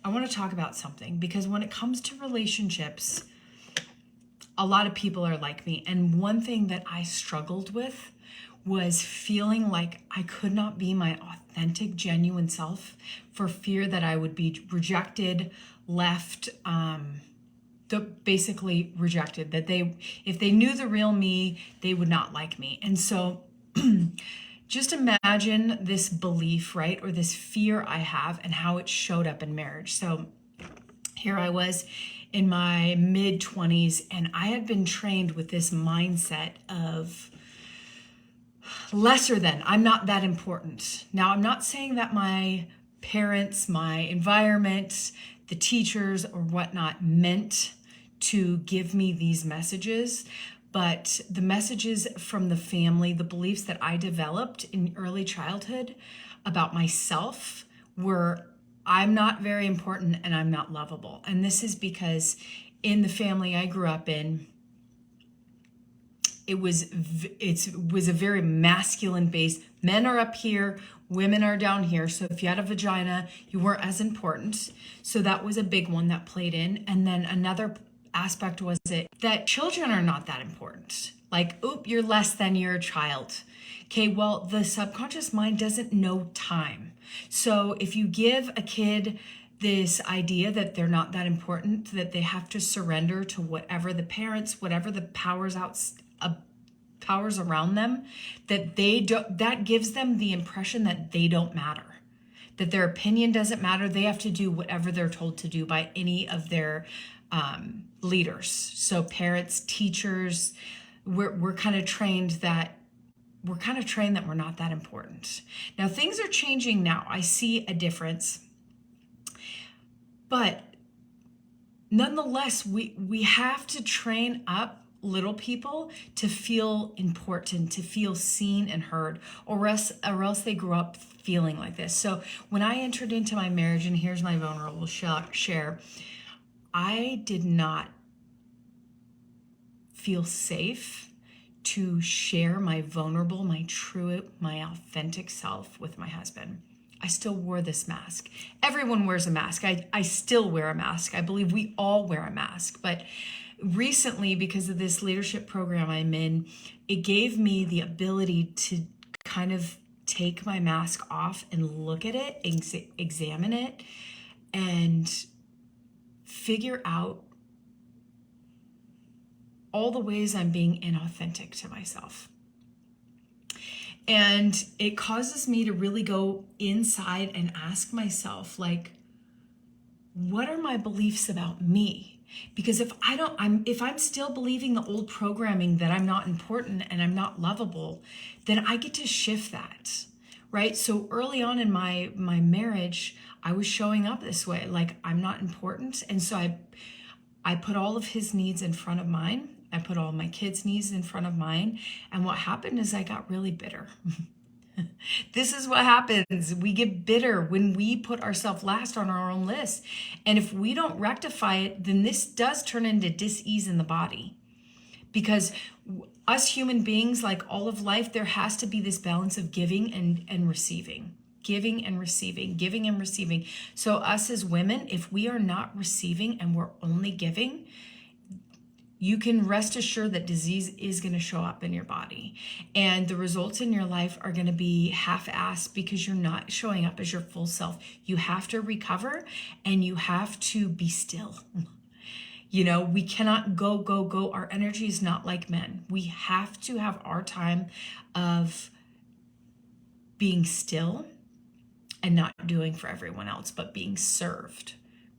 I want to talk about something, because when it comes to relationships, a lot of people are like me. And one thing that I struggled with was feeling like I could not be my authentic, genuine self for fear that I would be rejected, left, basically rejected, that if they knew the real me, they would not like me. And so just imagine this belief, right? Or this fear I have and how it showed up in marriage. So here I was in my mid 20s, and I had been trained with this mindset of lesser than, I'm not that important. Now, I'm not saying that my parents, my environment, the teachers or whatnot meant to give me these messages, but the messages from the family, the beliefs that I developed in early childhood about myself were, I'm not very important and I'm not lovable. And this is because in the family I grew up in, it was a very masculine base. Men are up here, women are down here. So if you had a vagina, you weren't as important. So that was a big one that played in. And then another aspect was it that children are not that important. Like, oop, you're less than, you're a child. Okay, well, the subconscious mind doesn't know time. So if you give a kid this idea that they're not that important, that they have to surrender to whatever the parents, whatever the powers around them, that gives them the impression that they don't matter, that their opinion doesn't matter. They have to do whatever they're told to do by any of their leaders. So parents, teachers, we're kind of trained that we're not that important. Now things are changing now. I see a difference, but nonetheless, we have to train up little people to feel important, to feel seen and heard, or else they grew up feeling like this. So when I entered into my marriage, and here's my vulnerable share, I did not feel safe to share my vulnerable, my true, my authentic self with my husband. I still wore this mask. Everyone wears a mask. I still wear a mask. I believe we all wear a mask. But recently, because of this leadership program I'm in, it gave me the ability to kind of take my mask off and look at it, examine it, and figure out all the ways I'm being inauthentic to myself. And it causes me to really go inside and ask myself, like, what are my beliefs about me? Because if I'm still believing the old programming that I'm not important and I'm not lovable, then I get to shift that, right? So early on in my marriage, I was showing up this way, like I'm not important. And so I put all of his needs in front of mine. I put all my kids' needs in front of mine. And what happened is I got really bitter. This is what happens. We get bitter when we put ourselves last on our own list. And if we don't rectify it, then this does turn into dis-ease in the body. Because us human beings, like all of life, there has to be this balance of giving and receiving. Giving and receiving, giving and receiving. So us as women, if we are not receiving and we're only giving, you can rest assured that disease is going to show up in your body. And the results in your life are going to be half-assed because you're not showing up as your full self. You have to recover and you have to be still. You know, we cannot go. Our energy is not like men. We have to have our time of being still and not doing for everyone else, but being served.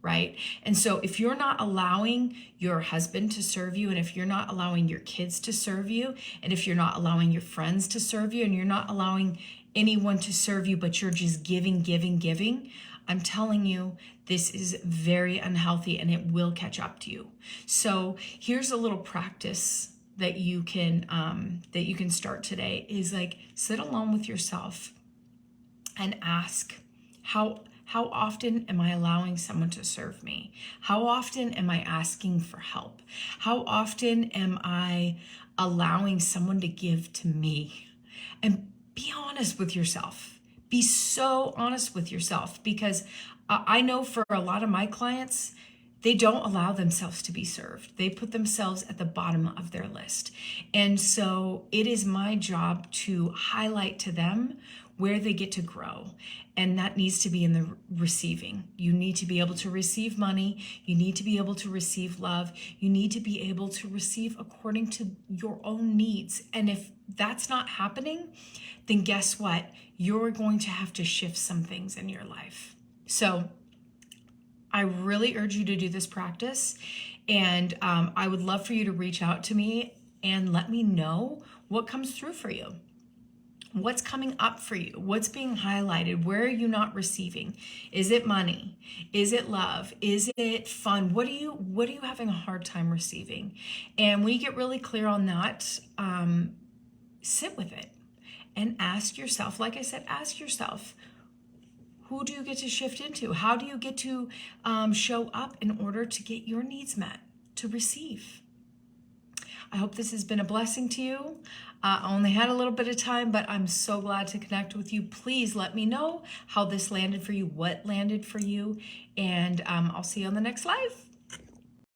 Right? And so if you're not allowing your husband to serve you, and if you're not allowing your kids to serve you, and if you're not allowing your friends to serve you, and you're not allowing anyone to serve you, but you're just giving, I'm telling you, this is very unhealthy and it will catch up to you. So here's a little practice that you can start today is like sit alone with yourself and ask, how often am I allowing someone to serve me? How often am I asking for help? How often am I allowing someone to give to me? And be honest with yourself. Be so honest with yourself, because I know for a lot of my clients, they don't allow themselves to be served. They put themselves at the bottom of their list. And so it is my job to highlight to them where they get to grow. And that needs to be in the receiving. You need to be able to receive money. You need to be able to receive love. You need to be able to receive according to your own needs. And if that's not happening, then guess what? You're going to have to shift some things in your life. So I really urge you to do this practice. And I would love for you to reach out to me and let me know what comes through for you. What's coming up for you? What's being highlighted? Where are you not receiving? Is it money? Is it love? Is it fun? What are you having a hard time receiving? And when you get really clear on that, sit with it and ask yourself, like I said, ask yourself, who do you get to shift into? How do you get to show up in order to get your needs met, to receive? I hope this has been a blessing to you. I only had a little bit of time, but I'm so glad to connect with you. Please let me know how this landed for you, what landed for you, and I'll see you on the next live.